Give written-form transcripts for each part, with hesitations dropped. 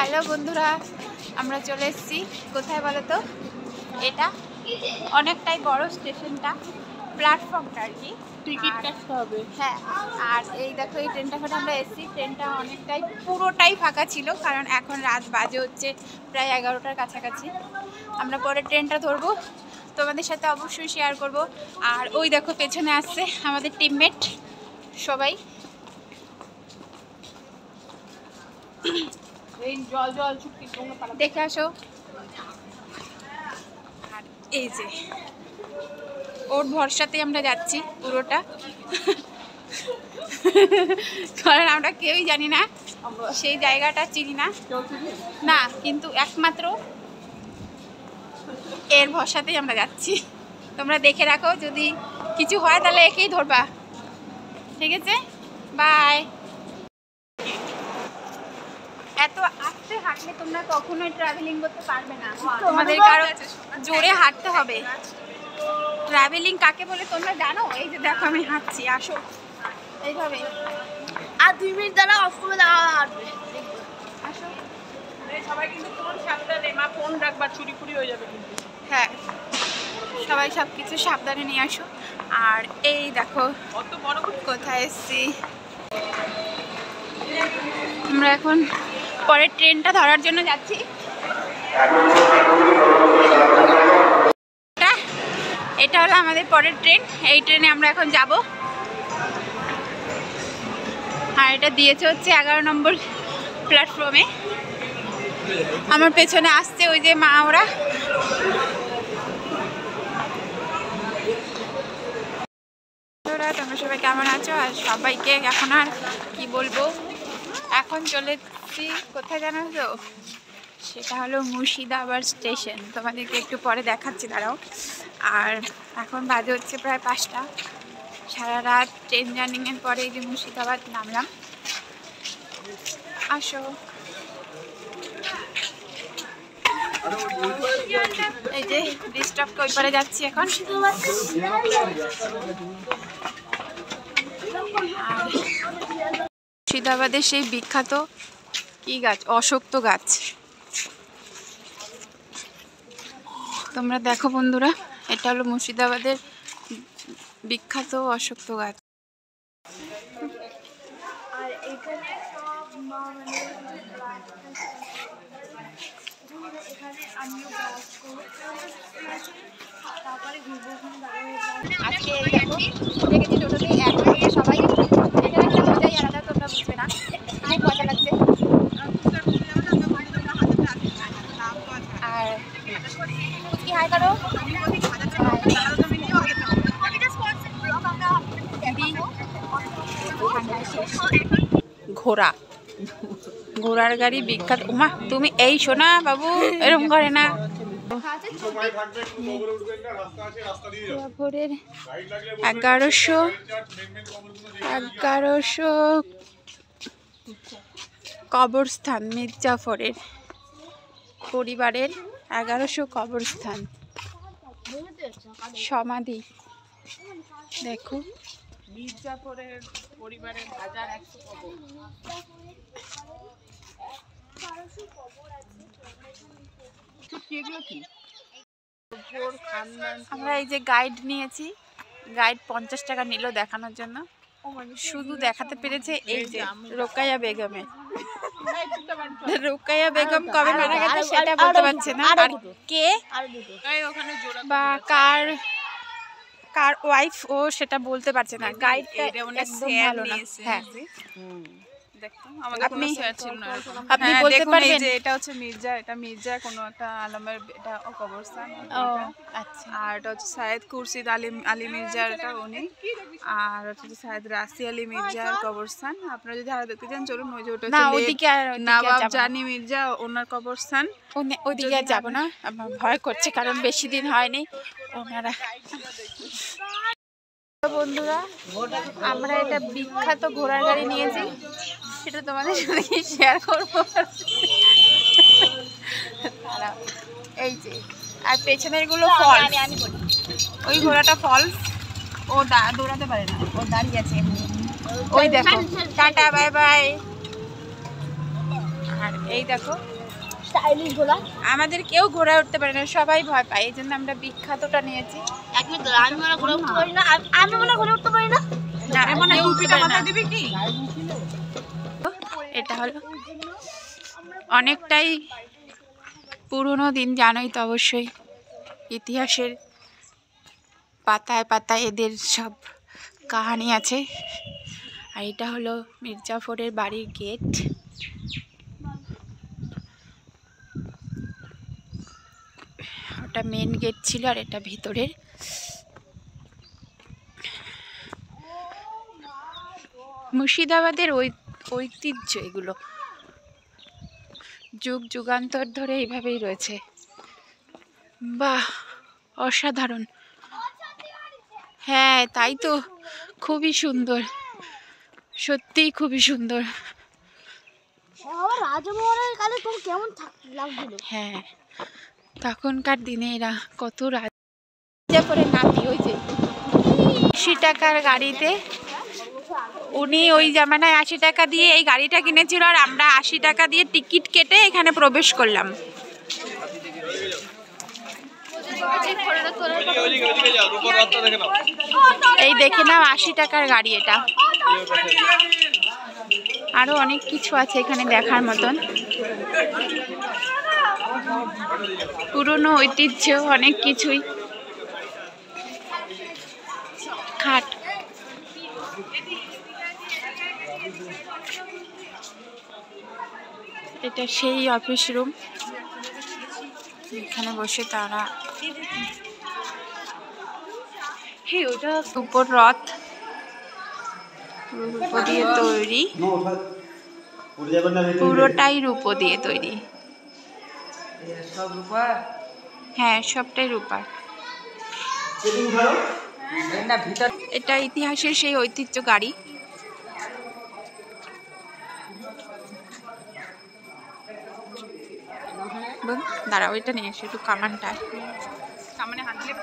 Hello বন্ধুরা, আমরা চলে এসেছি কোথায় বলো তো? এটা অনেকটাই বড় স্টেশনটা, প্ল্যাটফর্মটা আর কি। টিকিট কাটতে হবে। হ্যাঁ, আর এই দেখো এই ট্রেনটা করে আমরা এসেছি। ট্রেনটা অনেকটাই পুরোটাই ফাঁকা ছিল, কারণ এখন রাত বাজে হচ্ছে প্রায় 11টার কাছাকাছি। আমরা পরে ট্রেনটা ধরবো, তোমাদের সাথে অবশ্যই শেয়ার করব। আর ওই দেখো পেছনে আসছে আমাদের টিমমেট সবাই। এই জল জল চুক্তি দেখে আসো। আর এই যে ওর ভরসাতেই আমরা যাচ্ছি পুরোটা, কারণ আমরা কেউই জানি না, সেই জায়গাটা চিনি না না, কিন্তু একমাত্র এর ভরসাতেই আমরা যাচ্ছি। তোমরা দেখে রাখো, যদি কিছু হয় তাহলে একেই ধরবা, ঠিক আছে? বাই। এত আস্তে হাঁটলে তোমরা কখনোই ট্রাভেলিং করতে পারবে না, তোমাদের কারো জোরে হাঁটতে হবে। ট্রাভেলিং কাকে বলে তোমরা জানো? এই যে দেখো আমি হাঁটছি, আসো এইভাবে। আর 2 মিনিট দ্বারা অফ করে দেওয়া হাঁটবে। আসো। সবাই কিন্তু ফোন সাবধানে, মা ফোন রাখবা, চুরি ফুরি হয়ে যাবে কিন্তু। হ্যাঁ, সবাই সব কিছু সাবধানে নিয়ে আসো। আর এই দেখো অত বড় কোথায় এসছি আমরা। এখন পরের ট্রেনটা ধরার জন্য যাচ্ছি। এটা হলো আমাদের পরের ট্রেন, এই ট্রেনে আমরা এখন যাব। আর এটা দিয়েছে হচ্ছে 11 নম্বর প্ল্যাটফর্মে। আমার পেছনে আসছে ওই যে মা, ওরা। তোমরা সবাই কেমন আছো? আর সবাইকে এখন আর কি বলবো, এখন চলে এসেছি কোথায় জানো তো? সেটা হলো মুর্শিদাবাদ স্টেশন। তোমাদেরকে একটু পরে দেখাচ্ছি, দাঁড়াও। আর এখন বাজে হচ্ছে প্রায় 5টা। সারা রাত ট্রেন জার্নিংয়ের পরে এই যে মুর্শিদাবাদ নামলাম। আসো। এই যে ডিস্টার্বকে ওই পারে যাচ্ছি এখন। মুর্শিদাবাদের সেই বিখ্যাত কি গাছ, অশোক গাছ। তোমরা দেখো বন্ধুরা, এটা হলো মুর্শিদাবাদের বিখ্যাত অশোক গাছ। আর এখানে সব এখানে আমিও কাজ করবো, তারপরে ঘুরবো। আজকে এই দেখো দেখেছি টোটোতে একসাথে সবাই, এটার একটা মজাই আলাদা, তোমরা বুঝবে না, অনেক মজা লাগছে। আর কি হাই করো, ঘোড়া, ঘোড়ার গাড়ি বিখ্যাত। উমা তুমি এই শোনা বাবু, এরকম করে না। 1100 কবরস্থান, মির্জাফরের পরিবারের 1100 কবরস্থান, সমাধি। দেখো মির্জাফরের পরিবারের 1100 কবর। আমরা এই যে গাইড নিয়েছি, গাইড 50 টাকা নিল দেখানোর জন্য। শুধু দেখাতে পেরেছে এই যে রোকাইয়া বেগমের। রোকাইয়া বেগম কবে মারা গেছে সেটা বলতে পারছে না, আর কে বা কার কার ওয়াইফ ও সেটা বলতে পারছে না। গাইডটা একদম ভালো না। হ্যাঁ, আপনি বলতে পারবেন যে এটা হচ্ছে মির্জা, এটা মির্জা কোনো একটা আলমের এটা কবরস্থান। আচ্ছা। আর এটা হচ্ছে সাইয়েদ খুরশিদ আলী মির্জার, এটা উনি। আর হচ্ছে সাইয়েদ রাসি আলী মির্জার কবরস্থান। আপনারা যদি আরো দেখতে চান চলুন, ওই যে ওটা না, হচ্ছে ওদিকে আর নবাব জানি মির্জা, ওনার কবরস্থান। ওদিকে আর যাবো না, আমার ভয় করছে, কারণ বেশি দিন হয়নি ওনারা। বন্ধুরা, আমরা এটা বিখ্যাত ঘোড়ার গাড়ি নিয়েছি, সেটা তোমাদের সাথে শেয়ার করবো। এই যে, আর পেছনের গুলো ফলস, ওই ঘোড়াটা ফলস, ও দৌড়াতে পারে না, ও দাঁড়িয়ে আছে এমনি। ওই দেখো, টাটা বাই বাই। আর এই দেখো স্টাইলিশ গোলা। আমাদের কেউ ঘোড়ায় উঠতে পারে না, সবাই ভয় পায়, এই জন্য আমরা বিখ্যাতটা নিয়েছি। এক মিনিট দাঁড়া, আমি মনে ঘুরে উঠতে পারি না। আমি মনে ঘুরে উঠতে পারি না। না, কেউ উঠতে পারে না। দিবি কি? এটা হলো অনেকটাই পুরনো দিন, জানোই তো অবশ্যই, ইতিহাসের পাতায় পাতায় এদের সব কাহিনী আছে। আর এটা হলো মির্জাফরের বাড়ির গেট। ওটা মেন গেট ছিল আর এটা ভিতরের। মুর্শিদাবাদের ঐতিহ্য এগুলো, যুগ যুগান্তর ধরে এইভাবেই রয়েছে। বাহ, অসাধারণ। হ্যাঁ তাই তো, খুবই সুন্দর, সত্যিই খুবই সুন্দর। রাজমহলের কালে তো কেমন লাগছিল। হ্যাঁ, তখনকার দিনে এরা কত রাজা করে নাতি, ওই যে 80 টাকার গাড়িতে, উনি ওই জামানায় 80 টাকা দিয়ে এই গাড়িটা কিনেছিল, আর আমরা 80 টাকা দিয়ে টিকিট কেটে এখানে প্রবেশ করলাম। এই দেখে নাও 80 টাকার গাড়ি এটা। আরো অনেক কিছু আছে এখানে দেখার মতন, পুরনো ঐতিহ্য অনেক কিছুই। খাট, এটা সেই অফিস রুম, এখানে বসে তারা। উপর রথ, রূপো দিয়ে তৈরি, পুরোটাই রূপো দিয়ে তৈরি। হ্যাঁ, সবটাই রূপার। এটা ইতিহাসের সেই ঐতিহ্য গাড়ি। দাঁড়াও, এটা নিয়ে এসে একটু কামানটা, সামনে হাত দিলে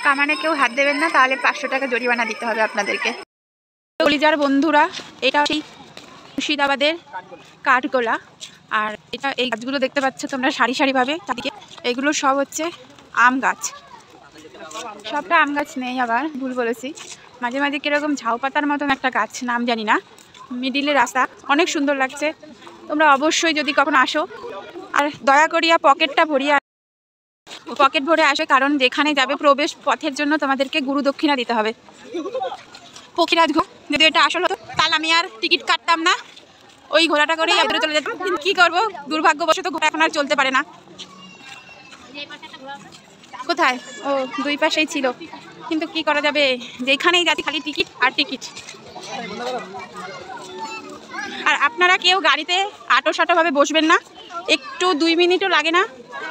কামানে কেউ হাত দেবেন না, তাহলে 500 টাকা জরিমানা দিতে হবে আপনাদেরকে। কলিজার বন্ধুরা, এটা সেই মুর্শিদাবাদের কাঠগোলা। আর এটা, এই গাছগুলো দেখতে পাচ্ছ তোমরা সারি সারিভাবে চারদিকে, এগুলো সব হচ্ছে আম গাছ। সবটা আম গাছ নেই, আবার ভুল বলেছি, মাঝে মাঝে কিরকম ঝাউ পাতার মতন একটা গাছ, নাম জানি না, মিডিলে রাস্তা, অনেক সুন্দর লাগছে। তোমরা অবশ্যই যদি কখনো আসো, আর দয়া করিয়া পকেটটা ভরিয়া, পকেট ভরে আসে, কারণ যেখানে যাবে প্রবেশ পথের জন্য তোমাদেরকে গুরু দক্ষিণা দিতে হবে। পক্ষীরাজ ঘুম, যদি এটা আসল হতো তাহলে আমি আর টিকিট কাটতাম না, ওই ঘোড়াটা করেই ভেতরে চলে যেতাম। কিন্তু কী করবো, দুর্ভাগ্যবশত ঘোড়া এখন আর চলতে পারে না। কোথায়? ও, দুই পাশেই ছিল, কিন্তু কি করা যাবে, যেখানেই যাচ্ছি খালি টিকিট আর টিকিট। আর আপনারা কেউ গাড়িতে আটো সাটোভাবে বসবেন না, একটু 2 মিনিটও লাগে না,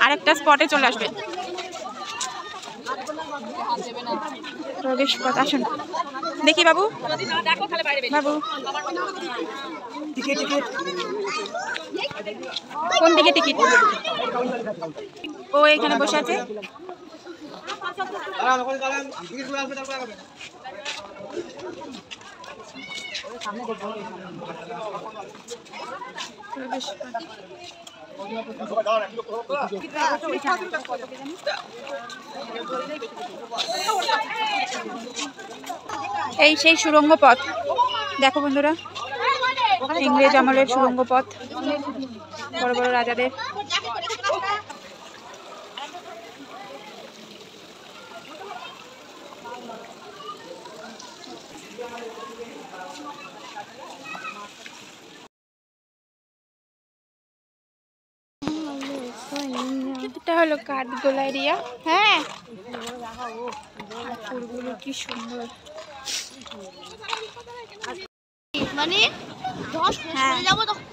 আর একটা স্পটে চলে আসবেন। প্রবেশ পথ, আসুন দেখি বাবু, বাবু কোন দিকে টিকিট? ও এখানে বসে আছে। এই সেই সুড়ঙ্গ পথ, দেখো বন্ধুরা, ইংরেজ আমলের সুড়ঙ্গ পথ, বড় বড় রাজাদের। এটা হলো কাঠগোলা এরিয়া। হ্যাঁ, ফুলগুলো কি সুন্দর। মানে সরে যাবো তখন,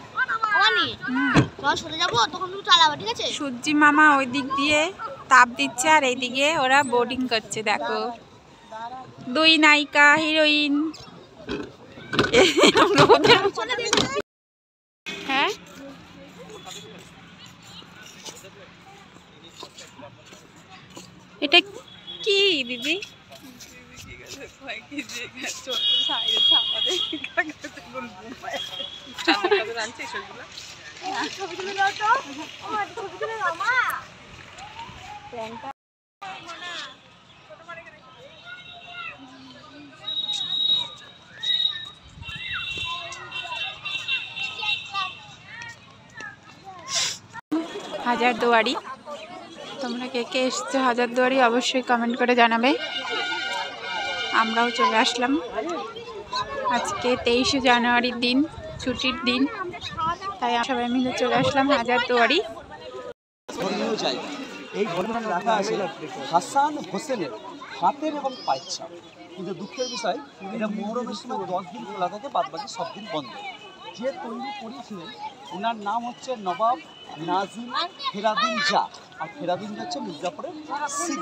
সরে যাবো তখন তুমি চালাবা, ঠিক আছে? সূর্যি মামা ওই দিক দিয়ে তাপ দিচ্ছে, আর এইদিকে ওরা বোর্ডিং করছে। দেখো, 2 নায়িকা হিরোইন। হ্যাঁ, এটা কি দিদি? হয় কি যে ছোট সাইডে আমাদের আনছে সেগুলো ছবি তুলে দাও তো আমার ছবি তুলে দাও মা হাজারদুয়ারি। তোমরা কে কে এসছো হাজারদুয়ারি অবশ্যই কমেন্ট করে জানাবে। আমরাও চলে আসলাম। আজকে 23শে জানুয়ারির দিন, ছুটির দিন, তাই সবাই মিলে চলে আসলাম হাজারদুয়ারি। ধর্মীয় জায়গা। এই ধর্মীয় রাখা আছে হাসান হোসেনের হাতের এবং পায়ের ছাপ। কিন্তু দুঃখের বিষয় এটা মুহরমের সময় 10 দিন খোলা থাকে, বাদ বাকি সব দিন বন্ধ। যে তৈরি করেছিলেন ওনার নাম হচ্ছে নবাব নাজিম ফেরাদিন জা, আর ফেরাদিন হচ্ছে মির্জাপুরের 6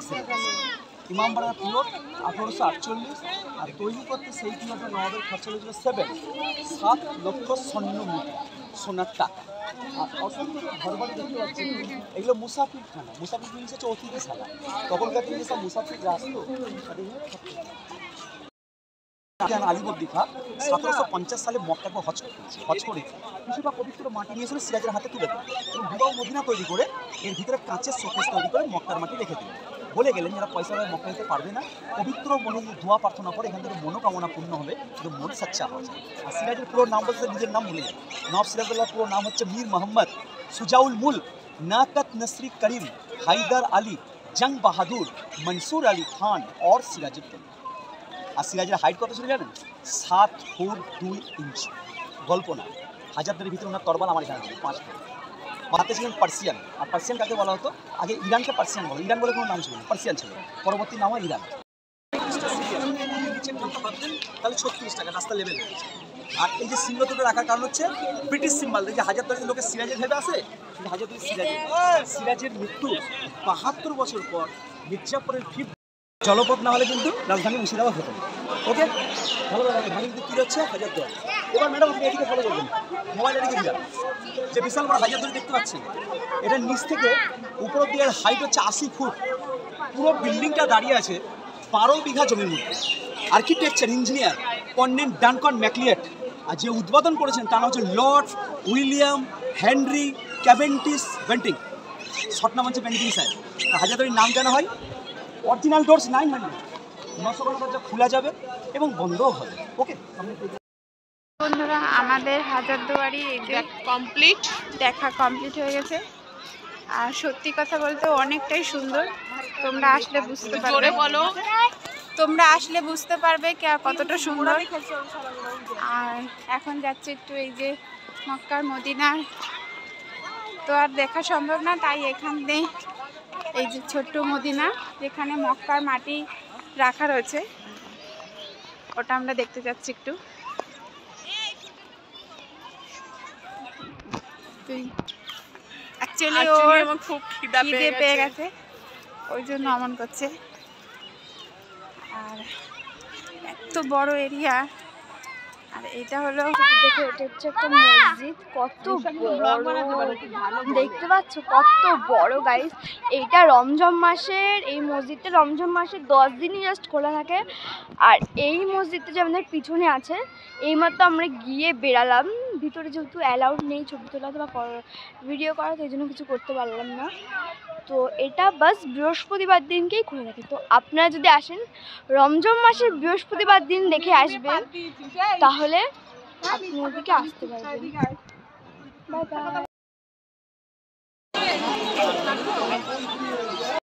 ইমামবাড়া পিরিয়ড 1848। আর তৈরি করতে সেই পিরিয়ডে নবাবের খরচা হয়েছিল 7 লক্ষ স্বর্ণ মুদ্রা, সোনার টাকা। আর অসংখ্য ঘরবাড়ি দেখতে পাচ্ছি, এগুলো মুসাফির খানা। মুসাফির জিনিস হচ্ছে অতিথিশালা। তখনকার দিনে সব মুসাফিররা আসতো। আলিবর্দী খাঁ 1750 সালে মক্কাকে হজ করে কিছুটা পবিত্র মাটি নিয়েছিল, সিরাজের হাতে তুলে দেন এবং বিবাহ মদিনা তৈরি করে এর ভিতরে কাঁচের শোকেস তৈরি করে মক্কার মাটি রেখে দিলেন। বলে গেলেন যারা পয়সা মক্কা দিতে পারবে না, পবিত্র মনে দোয়া প্রার্থনা করে এখান থেকে মনোকামনা পূর্ণ হবে, কিন্তু মন সাচ্চা হয়ে যায়। আর সিরাজের পুরো নাম বলতে নিজের নাম ভুলে যায়। নবাব সিরাজউদ্দৌলার পুরো নাম হচ্ছে মীর মোহাম্মদ সুজাউল মুল্ক নাকাত নসরি করিম হায়দার আলী জঙ্গ বাহাদুর মনসুর আলী খান और সিরাজউদ্দৌলা। আর সিরাজের হাইট কত ছিল জানেন? 7 ফুট 2 ইঞ্চি। গল্প না, হাজারদুয়ারির ভিতরে ওনার তরবাল আমার এখানে 5 ফুট। হাতে ছিলেন পার্সিয়ান। আর পার্সিয়ান কাকে বলা হতো? আগে ইরানকে পার্সিয়ান বলে, ইরান বলে কোনো নাম ছিল না, পার্সিয়ান ছিল। পরবর্তী নাম হয় ইরান। তাহলে 36 টাকা রাস্তা লেভেল হয়ে গেছে। আর এই যে সিম্বল দুটো রাখার কারণ হচ্ছে ব্রিটিশ সিম্বল। এই যে হাজারদুয়ারির লোকের সিরাজের ভেবে আসে, কিন্তু হাজারদুয়ারি সিরাজের মৃত্যু 72 বছর পর মির্জাপুরের জলপথ না হলে কিন্তু রাজধানী মুর্শিদাবাদ হতো। ওকে, ভালো লাগে। ভালো কিন্তু কী হচ্ছে হাজারদুয়ারি। এবার ম্যাডাম আপনি এদিকে ফলো করবেন, মোবাইল এদিকে দিলাম। যে বিশাল বড় হাজারদুয়ারি দেখতে পাচ্ছি, এটার নিচ থেকে উপর দিয়ে হাইট হচ্ছে 80 ফুট। পুরো বিল্ডিংটা দাঁড়িয়ে আছে 12 বিঘা জমির মধ্যে। আর্কিটেকচার ইঞ্জিনিয়ার কর্নেল ডানকন ম্যাকলিয়েট, আর যে উদ্বোধন করেছেন তার নাম হচ্ছে Lord William Henry Cavendish Bentinck. Short নাম হচ্ছে বেন্টিং সাহেব। হাজারদুয়ারির নাম কেন হয়? অরিজিনাল ডোরস 900, 900 দরজা খোলা যাবে এবং বন্ধও হবে। ওকে বন্ধুরা, আমাদের হাজারদুয়ারি এই যে দেখা কমপ্লিট হয়ে গেছে। আর সত্যি কথা বলতে অনেকটাই সুন্দর। তোমরা আসলে বুঝতে পারবে, তোমরা আসলে বুঝতে পারবে কতটা সুন্দর। আর এখন যাচ্ছে একটু এই যে মক্কার মদিনার, তো আর দেখা সম্ভব না, তাই এখানে এই যে ছোট্ট মদিনা যেখানে মক্কার মাটি রাখা রয়েছে, ওটা আমরা দেখতে যাচ্ছি একটু। অ্যাকচুয়ালি ওর খুব খিদে পেয়ে গেছে, ওই জন্য অমন করছে। আর এত বড় এরিয়া। আর এটা হলো, দেখো এটা হচ্ছে একটা মসজিদ, কত বড় দেখতে পাচ্ছ, কত বড় গাইস। এইটা রমজান মাসের, এই মসজিদটা রমজান মাসের 10 দিনই জাস্ট খোলা থাকে। আর এই মসজিদটা যে আমাদের পিছনে আছে, এইমাত্র আমরা গিয়ে বেরালাম। ভিতরে যেহেতু অ্যালাউড নেই ছবি তোলা বা ভিডিও করা, তো এই জন্য কিছু করতে পারলাম না। তো এটা বাস বৃহস্পতিবার দিনকেই খুলে থাকে। তো আপনারা যদি আসেন রমজান মাসের বৃহস্পতিবার দিন দেখে আসবেন, তাহলে আপনি ওদিকে আসতে পারবেন। Bye bye.